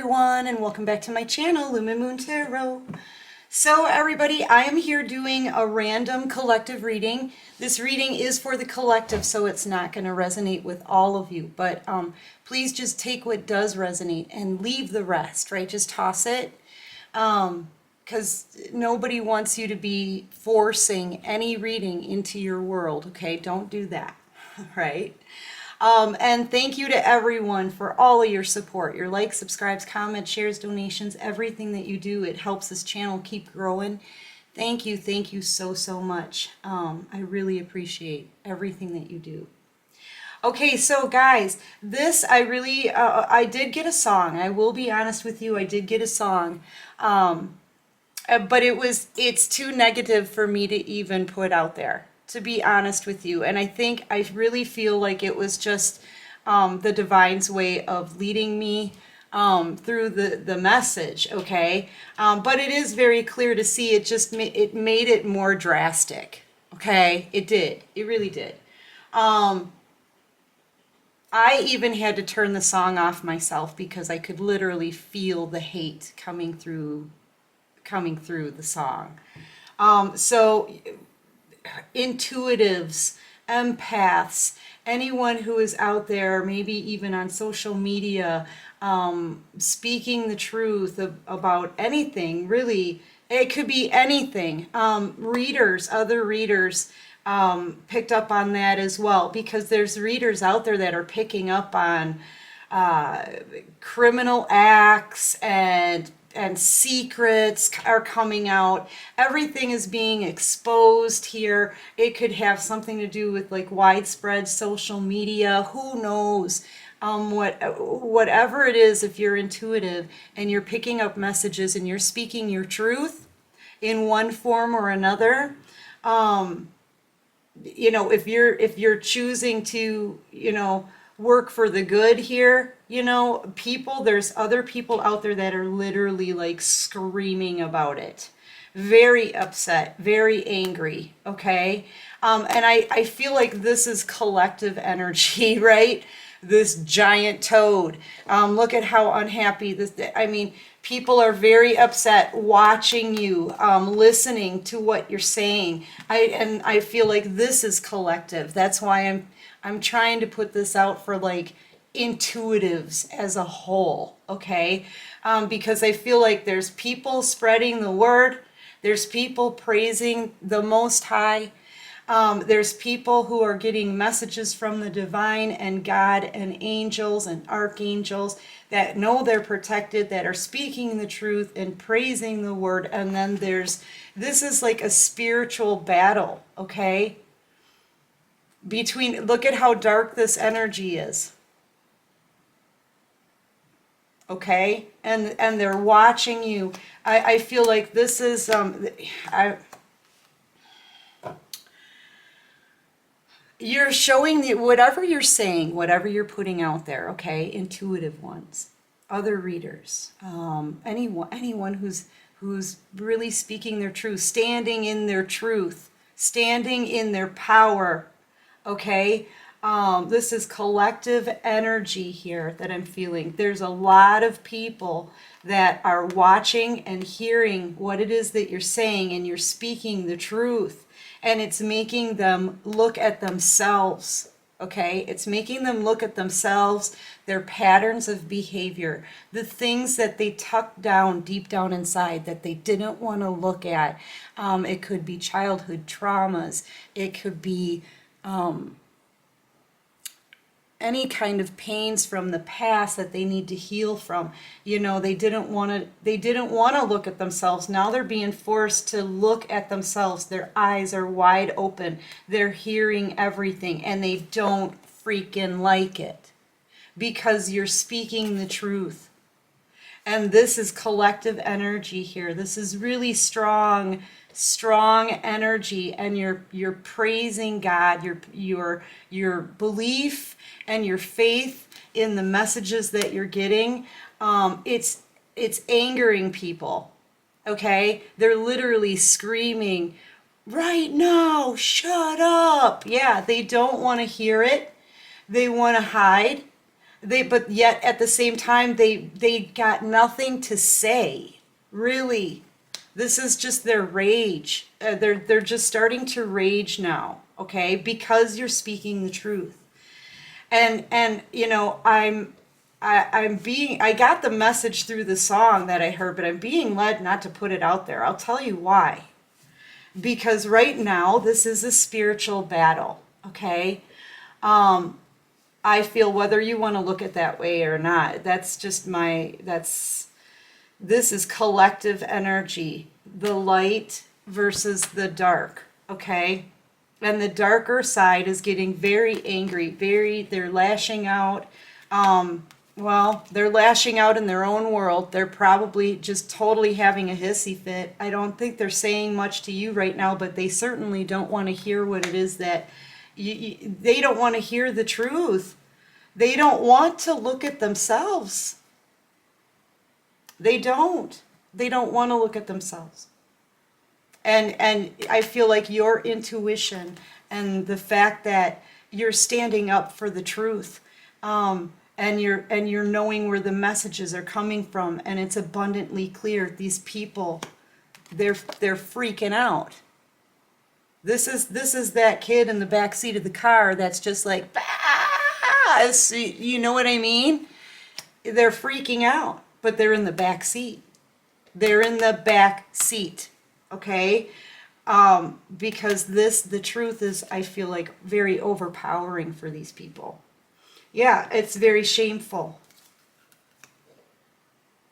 everyone, and welcome back to my channel, Lumen Tarot. So everybody, I am here doing a random collective reading. This reading is for the collective, so it's not going to resonate with all of you, but please just take what does resonate and leave the rest, right? Just toss it, because nobody wants you to be forcing any reading into your world, okay? Don't do that, right? And thank you to everyone for all of your support, your likes, subscribes, comments, shares, donations, everything that you do. It helps this channel keep growing. Thank you so, so much. I really appreciate everything that you do. Okay, so guys, this I did get a song. I will be honest with you, I did get a song. But it's too negative for me to even put out there, to be honest with you. And I really feel like it was just the divine's way of leading me through the message, okay? But it is very clear to see it made it more drastic, okay? It did. It really did. I even had to turn the song off myself because I could literally feel the hate coming through the song. So intuitives, empaths, anyone who is out there, maybe even on social media, speaking the truth about anything, really, it could be anything. Other readers picked up on that as well, because there's readers out there that are picking up on criminal acts and secrets are coming out. Everything is being exposed here. It could have something to do with like widespread social media. Who knows? Whatever it is, if you're intuitive and you're picking up messages and you're speaking your truth in one form or another, if you're choosing to, work for the good here, there's other people out there that are literally like screaming about it. Very upset, very angry, okay? And I feel like this is collective energy, right? This giant toad. Look at how unhappy people are very upset watching you, listening to what you're saying. I feel like this is collective. That's why I'm trying to put this out for like intuitives as a whole, okay? Because I feel like there's people spreading the word, there's people praising the Most High, there's people who are getting messages from the divine and God and angels and archangels that know they're protected, that are speaking the truth and praising the word. And then this is like a spiritual battle, okay? Look at how dark this energy is. Okay? And they're watching you. I feel like this is, you're showing whatever you're saying, whatever you're putting out there, okay? Intuitive ones, other readers, anyone who's really speaking their truth, standing in their truth, standing in their power, okay? This is collective energy here that I'm feeling. There's a lot of people that are watching and hearing what it is that you're saying, and you're speaking the truth. And it's making them look at themselves, okay? It's making them look at themselves, their patterns of behavior, the things that they tucked down deep down inside that they didn't want to look at. It could be childhood traumas. It could be any kind of pains from the past that they need to heal from. They didn't want to look at themselves. Now they're being forced to look at themselves. Their eyes are wide open. They're hearing everything, and they don't freaking like it because you're speaking the truth. And this is collective energy here. This is really strong energy, and you're praising God, your belief and your faith in the messages that you're getting. It's angering people, okay? They're literally screaming, right now, shut up. Yeah, they don't want to hear it. They want to hide. But yet at the same time, they got nothing to say, really. This is just their rage. They're just starting to rage now, okay? Because you're speaking the truth. And you know, I got the message through the song that I heard, but I'm being led not to put it out there. I'll tell you why. Because right now, this is a spiritual battle, okay? I feel, whether you want to look at that way or not, that's just this is collective energy, the light versus the dark, okay? And the darker side is getting very angry, they're lashing out. They're lashing out in their own world. They're probably just totally having a hissy fit. I don't think they're saying much to you right now, but they certainly don't want to hear what it is that they don't want to hear the truth. They don't want to look at themselves. They don't. They don't want to look at themselves. And I feel like your intuition and the fact that you're standing up for the truth, and you're knowing where the messages are coming from, and it's abundantly clear. These people, they're freaking out. This is that kid in the back seat of the car that's just like, bah! You know what I mean? They're freaking out, but they're in the back seat. They're in the back seat, okay? Because the truth is, I feel like, very overpowering for these people. Yeah, it's very shameful.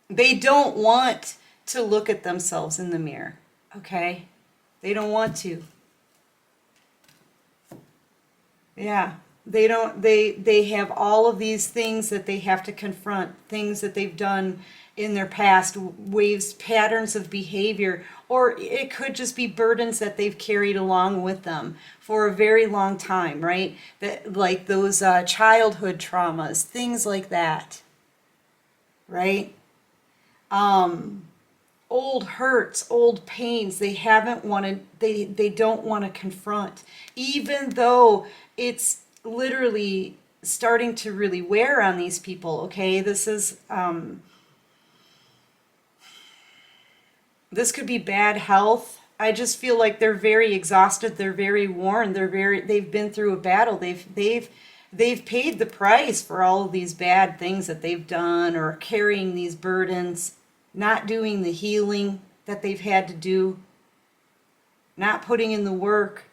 They don't want to look at themselves in the mirror, okay? They don't want to. Yeah, they have all of these things that they have to confront, things that they've done in their past, waves, patterns of behavior, or it could just be burdens that they've carried along with them for a very long time, right? That, like those childhood traumas, things like that, right? Old hurts, old pains, they don't want to confront, even though it's literally starting to really wear on these people, okay? This could be bad health. I just feel like they're very exhausted, they're very worn, they've been through a battle, they've paid the price for all of these bad things that they've done, or carrying these burdens, not doing the healing that they've had to do, not putting in the work,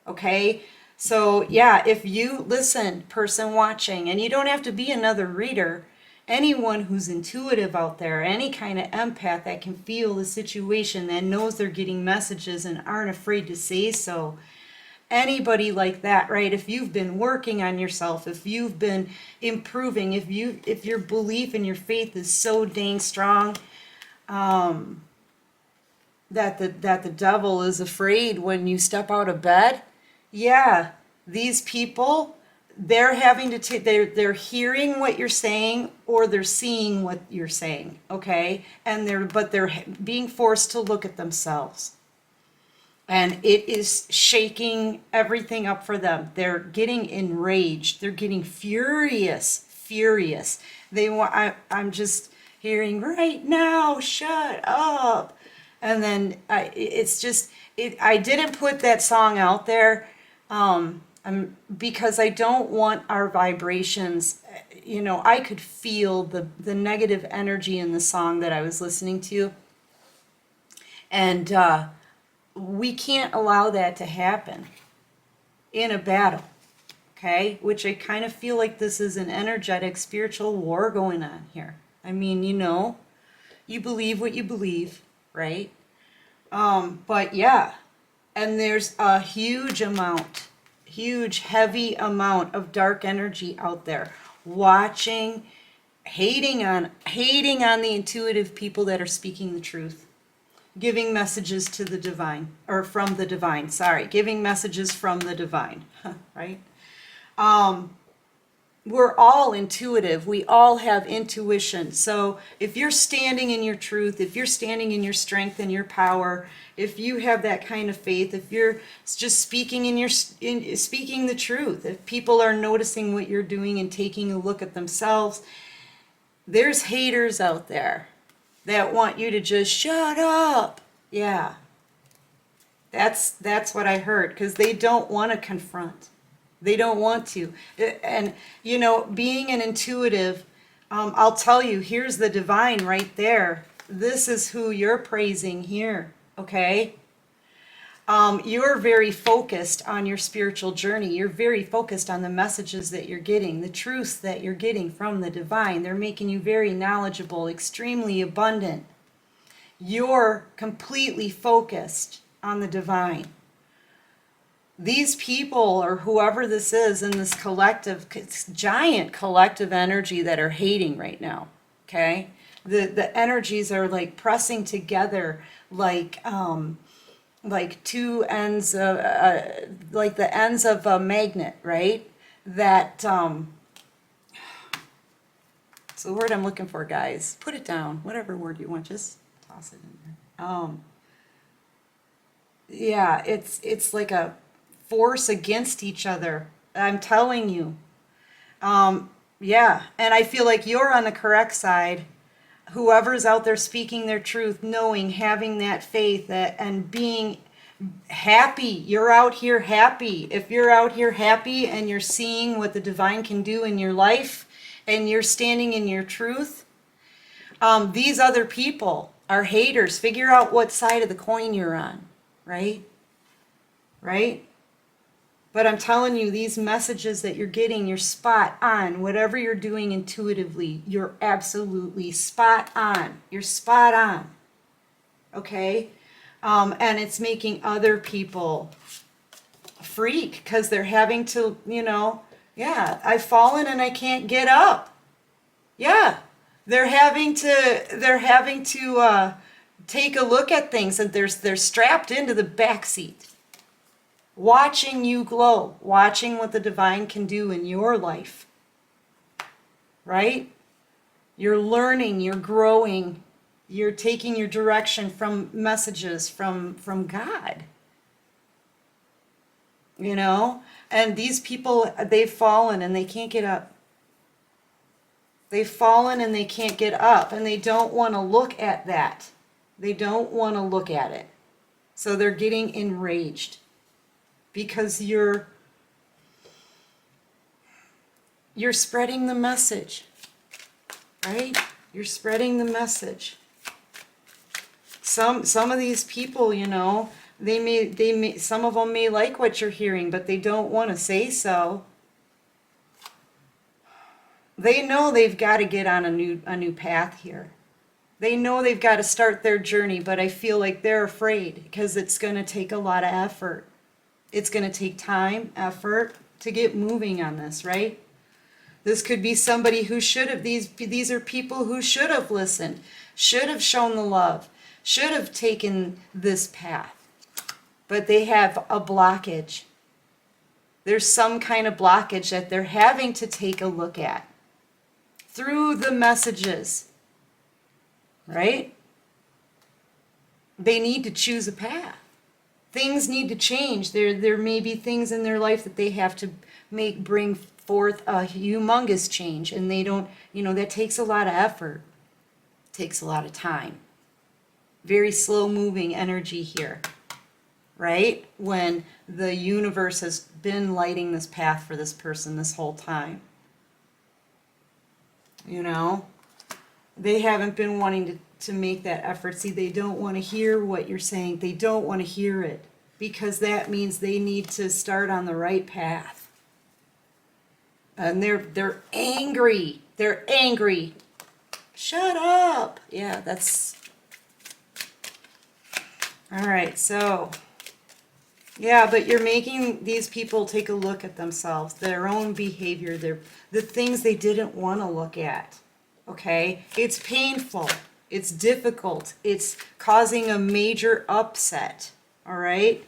okay? So yeah, if you listen, person watching, and you don't have to be another reader, anyone who's intuitive out there, any kind of empath that can feel the situation, that knows they're getting messages and aren't afraid to say so, anybody like that, right? If you've been working on yourself, if you've been improving, if your belief and your faith is so dang strong, that the devil is afraid when you step out of bed, yeah, these people, they're having to they're hearing what you're saying, or they're seeing what you're saying, okay? And they're being forced to look at themselves. And it is shaking everything up for them. They're getting enraged. They're getting furious. I'm just hearing, right now, shut up. And then I didn't put that song out there because I don't want our vibrations, I could feel the negative energy in the song that I was listening to. And we can't allow that to happen in a battle, okay? Which I kind of feel like this is an energetic spiritual war going on here. I mean, you believe what you believe, right? But yeah, and there's a huge, heavy amount of dark energy out there watching, hating on the intuitive people that are speaking the truth, giving messages to the divine, or from the divine, giving messages from the divine, right? we're all intuitive. We all have intuition. So if you're standing in your truth, if you're standing in your strength and your power, if you have that kind of faith, if you're just speaking speaking the truth, if people are noticing what you're doing and taking a look at themselves, there's haters out there that want you to just shut up. Yeah. That's what I heard, because they don't want to confront. They don't want to. And, you know, being an intuitive, I'll tell you, here's the divine right there. This is who you're praising here, okay? You're very focused on your spiritual journey. You're very focused on the messages that you're getting, the truths that you're getting from the divine. They're making you very knowledgeable, extremely abundant. You're completely focused on the divine. These people, or whoever this is in this collective, giant collective energy that are hating right now, okay? The energies are like pressing together like two ends of, like the ends of a magnet, right? That, it's the word I'm looking for, guys. Put it down, whatever word you want, just toss it in there. Yeah, it's like a force against each other. I'm telling you. Yeah, and I feel like you're on the correct side. Whoever's out there speaking their truth, knowing, having that faith, and being happy. You're out here happy. If you're out here happy and you're seeing what the divine can do in your life and you're standing in your truth, these other people are haters. Figure out what side of the coin you're on, right? Right? But I'm telling you, these messages that you're getting, you're spot on. Whatever you're doing intuitively, you're absolutely spot on. You're spot on. Okay? And it's making other people freak because they're having to, you know, yeah, I've fallen and I can't get up. Yeah. They're having to take a look at things, and they're strapped into the back seat. Watching you glow, watching what the divine can do in your life, right? You're learning, you're growing, you're taking your direction from messages from God, you know? And these people, they've fallen and they can't get up. They've fallen and they can't get up, and they don't want to look at that. They don't want to look at it. So they're getting enraged. Because you're spreading the message, right? You're spreading the message. Some of these people, you know, they may some of them may like what you're hearing, but they don't want to say so. They know they've got to get on a new path here. They know they've got to start their journey, but I feel like they're afraid because it's going to take a lot of effort. It's going to take time, effort to get moving on this, right? This could be somebody who should have, these are people who should have listened, should have shown the love, should have taken this path. But they have a blockage. There's some kind of blockage that they're having to take a look at through the messages, right? They need to choose a path. Things need to change. There may be things in their life that they have to bring forth a humongous change, and they don't, you know, that takes a lot of effort. It takes a lot of time. Very slow moving energy here, right? When the universe has been lighting this path for this person this whole time. You know, they haven't been wanting to make that effort. See, they don't want to hear what you're saying. They don't want to hear it because that means they need to start on the right path. And they're angry. They're angry. Shut up. Yeah, that's all right. So, yeah, but you're making these people take a look at themselves, their own behavior, the things they didn't want to look at. Okay? It's painful. It's difficult. It's causing a major upset. All right?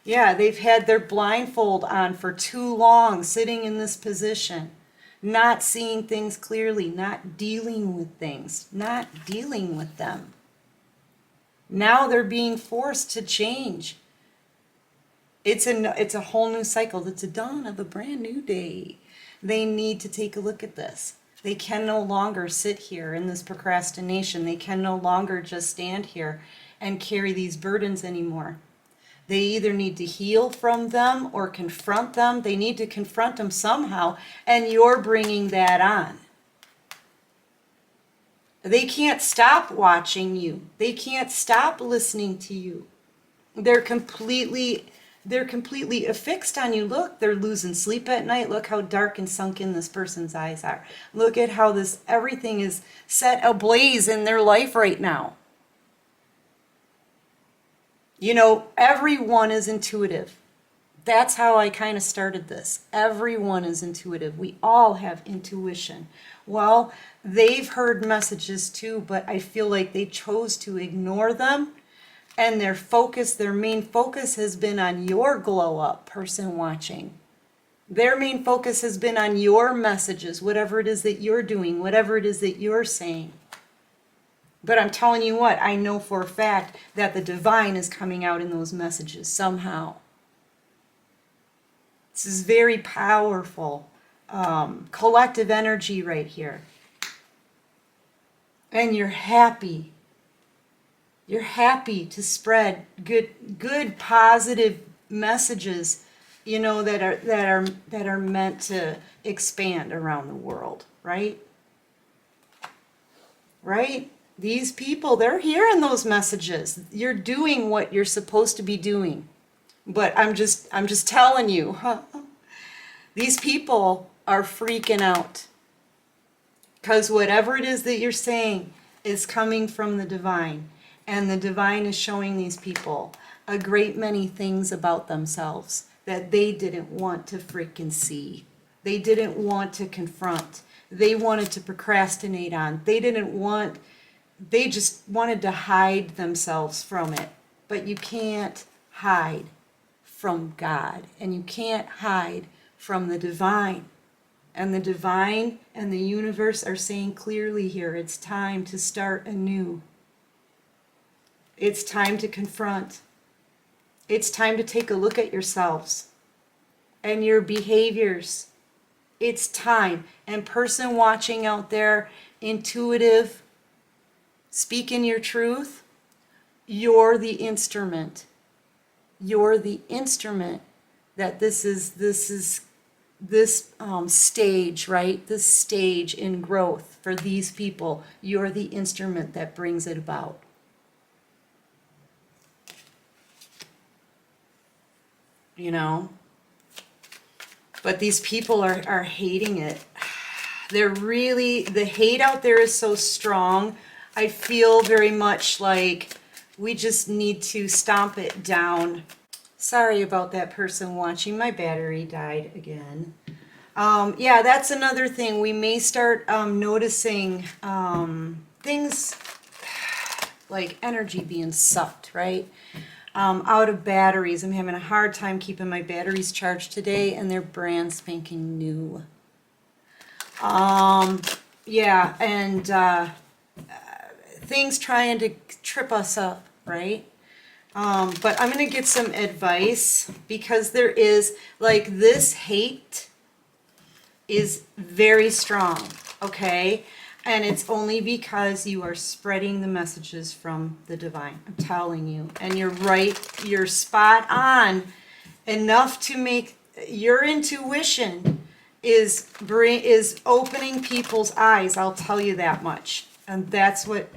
Yeah, they've had their blindfold on for too long, sitting in this position. not seeing things clearly, not dealing with things, not dealing with them. Now they're being forced to change. It's a whole new cycle. It's a dawn of a brand new day. They need to take a look at this. They can no longer sit here in this procrastination. They can no longer just stand here and carry these burdens anymore. They either need to heal from them or confront them. They need to confront them somehow, and you're bringing that on. They can't stop watching you. They can't stop listening to you. They're completely affixed on you. Look, they're losing sleep at night. Look how dark and sunken this person's eyes are. Look at how everything is set ablaze in their life right now. You know, everyone is intuitive. That's how I kind of started this. Everyone is intuitive. We all have intuition. Well, they've heard messages too, but I feel like they chose to ignore them. And their main focus has been on your glow up, person watching. Their main focus has been on your messages, whatever it is that you're doing, whatever it is that you're saying. But I'm telling you what, I know for a fact that the divine is coming out in those messages somehow. This is very powerful collective energy right here. And you're happy. You're happy to spread good positive messages, you know, that are meant to expand around the world, right? Right? These people, they're hearing those messages. You're doing what you're supposed to be doing. But I'm just telling you, these people are freaking out. Because whatever it is that you're saying is coming from the divine. And the divine is showing these people a great many things about themselves that they didn't want to freaking see. They didn't want to confront. They wanted to procrastinate on. They just wanted to hide themselves from it. But you can't hide from God, and you can't hide from the divine. And the divine and the universe are saying clearly here, it's time to start anew. It's time to confront. It's time to take a look at yourselves and your behaviors. It's time. And person watching out there, intuitive, speaking your truth, you're the instrument. You're the instrument that this stage, right? This stage in growth for these people. You're the instrument that brings it about. You know? But these people are hating it. The hate out there is so strong. I feel very much like we just need to stomp it down. Sorry about that person watching. My battery died again. Yeah, that's another thing. We may start noticing things like energy being sucked, right? Out of batteries. I'm having a hard time keeping my batteries charged today, and they're brand spanking new. Yeah, and things trying to trip us up, right? But I'm going to get some advice, because there is, like, this hate is very strong, okay? And it's only because you are spreading the messages from the divine. I'm telling you. And you're right, you're spot on enough to make your intuition is opening people's eyes. I'll tell you that much. And that's what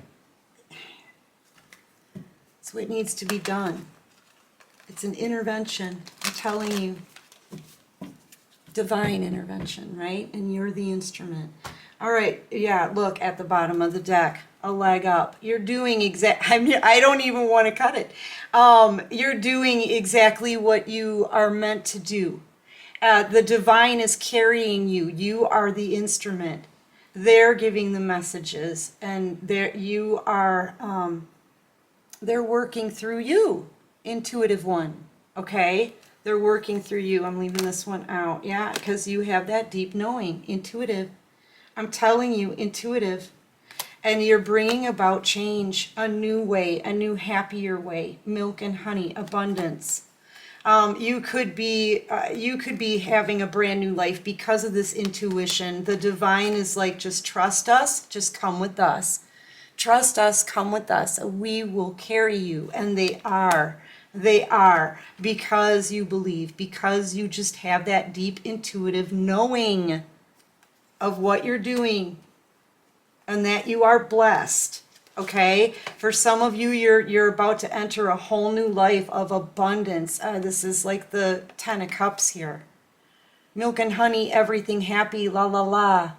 needs to be done. It's an intervention. I'm telling you. Divine intervention, right? And you're the instrument. All right, yeah, look at the bottom of the deck, a leg up. You're doing I don't even want to cut it. You're doing exactly what you are meant to do. The divine is carrying you. You are the instrument. They're giving the messages, and they're working through you, intuitive one, okay? They're working through you. I'm leaving this one out. Yeah, because you have that deep knowing, intuitive. I'm telling you, intuitive. And you're bringing about change, a new way, a new happier way, milk and honey, abundance. You could be having a brand new life because of this intuition. The divine is like, just trust us, just come with us. Trust us, come with us. We will carry you. And they are. They are, because you believe, because you just have that deep intuitive knowing of what you're doing and that you are blessed. Okay, for some of you, you're about to enter a whole new life of abundance. This is like the 10 of Cups here. Milk and honey, everything happy, la la la.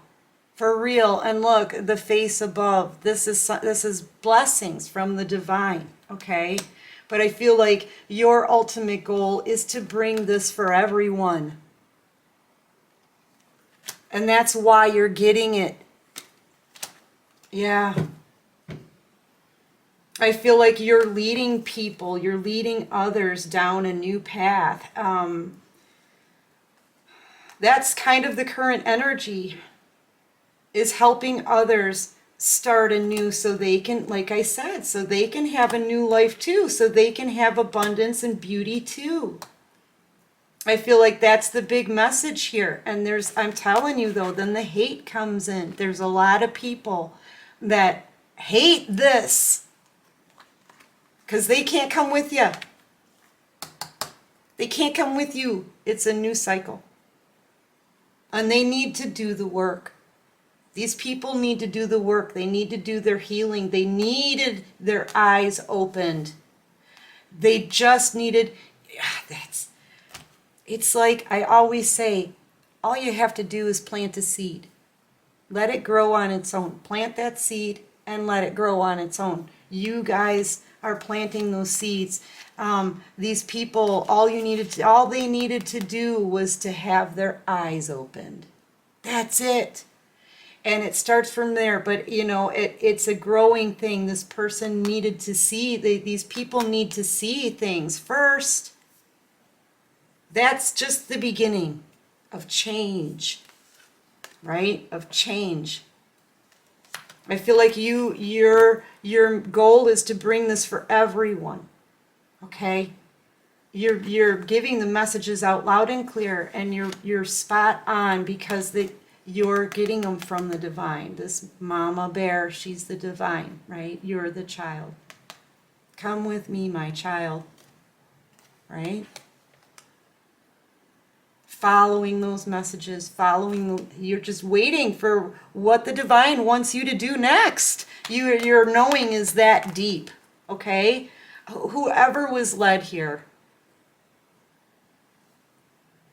For real. And look, the face above. This is blessings from the divine. Okay, but I feel like your ultimate goal is to bring this for everyone, and that's why you're getting it. Yeah. I feel like you're leading people, you're leading others down a new path. That's kind of the current energy, is helping others start anew so they can, like I said, so they can have a new life too, so they can have abundance and beauty too. I feel like that's the big message here. And I'm telling you though, then the hate comes in. There's a lot of people that hate this because they can't come with you. They can't come with you. It's a new cycle. And they need to do the work. These people need to do the work. They need to do their healing. They needed their eyes opened. They just needed, it's like I always say, all you have to do is plant a seed. Let it grow on its own. Plant that seed and let it grow on its own. You guys are planting those seeds. These people, all they needed to do was to have their eyes opened. That's it. And it starts from there, but it's a growing thing. This person needed to see, these people need to see things first. That's just the beginning of change, right? Of change. I feel like your goal is to bring this for everyone, okay? You're giving the messages out loud and clear, and you're spot on, because you're getting them from the divine. This mama bear, she's the divine, right? You're the child. Come with me, my child, right? Following those messages, you're just waiting for what the divine wants you to do next. Your knowing is that deep, okay? Whoever was led here,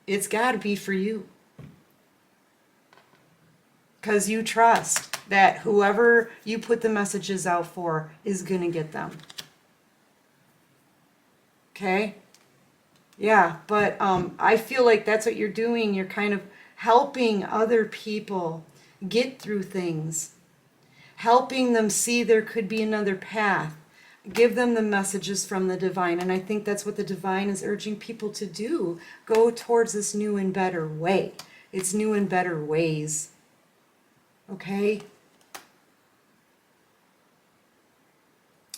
it's got to be for you. Because you trust that whoever you put the messages out for is going to get them. Okay? Yeah, but I feel like that's what you're doing. You're kind of helping other people get through things. Helping them see there could be another path. Give them the messages from the divine. And I think that's what the divine is urging people to do. Go towards this new and better way. It's new and better ways. Okay?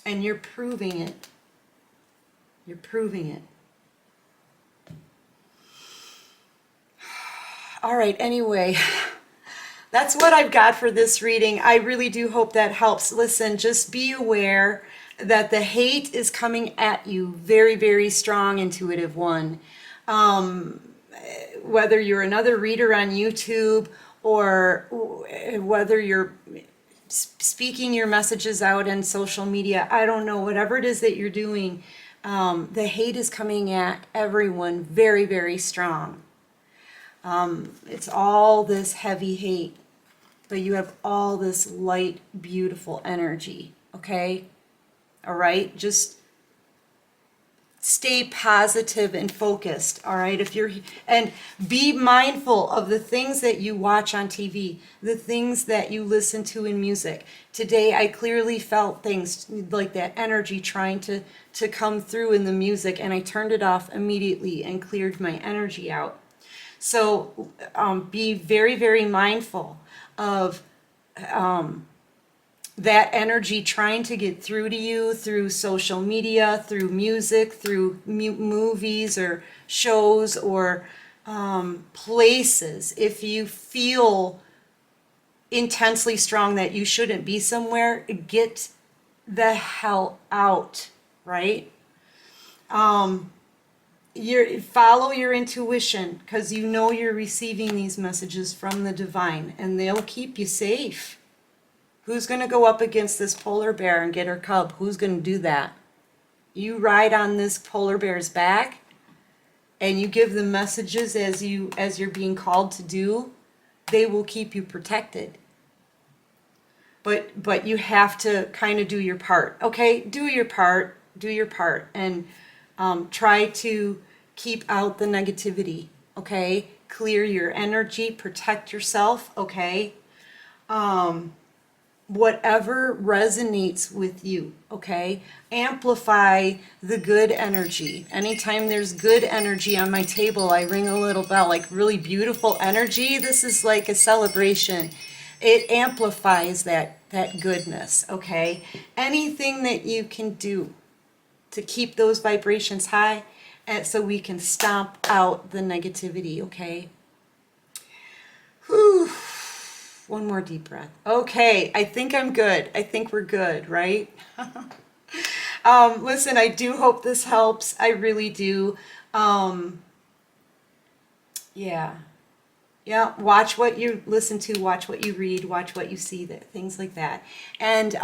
And you're proving it. You're proving it. All right, anyway, that's what I've got for this reading. I really do hope that helps. Listen, just be aware that the hate is coming at you very, very strong, intuitive one. Whether you're another reader on YouTube, or whether you're speaking your messages out on social media, I don't know, whatever it is that you're doing, the hate is coming at everyone very, very strong. It's all this heavy hate, but you have all this light, beautiful energy, okay? All right? Just stay positive and focused, all right? And be mindful of the things that you watch on TV, the things that you listen to in music. Today I clearly felt things like that energy trying to come through in the music, and I turned it off immediately and cleared my energy out. So be very, very mindful of that energy trying to get through to you through social media, through music, through movies or shows or places. If you feel intensely strong that you shouldn't be somewhere, get the hell out, right? Follow your intuition, because you know you're receiving these messages from the divine, and they'll keep you safe. Who's going to go up against this polar bear and get her cub? Who's going to do that? You ride on this polar bear's back and you give them messages as you're being called to do. They will keep you protected. But you have to kind of do your part. Okay? Do your part. Do your part. And try to keep out the negativity. Okay? Clear your energy. Protect yourself. Okay? Whatever resonates with you, okay? Amplify the good energy. Anytime there's good energy on my table, I ring a little bell, like really beautiful energy. This is like a celebration. It amplifies that goodness, okay? Anything that you can do to keep those vibrations high, and so we can stomp out the negativity, okay? Whew. One more deep breath. Okay, I think I'm good. I think we're good, right? Listen, I do hope this helps. I really do. Yeah. Yeah, watch what you listen to, watch what you read, watch what you see, things like that. And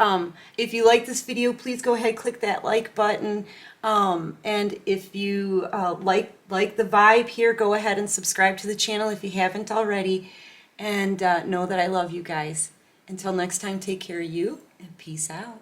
if you like this video, please go ahead, click that like button. And if you like the vibe here, go ahead and subscribe to the channel if you haven't already. And know that I love you guys. Until next time, take care of you and peace out.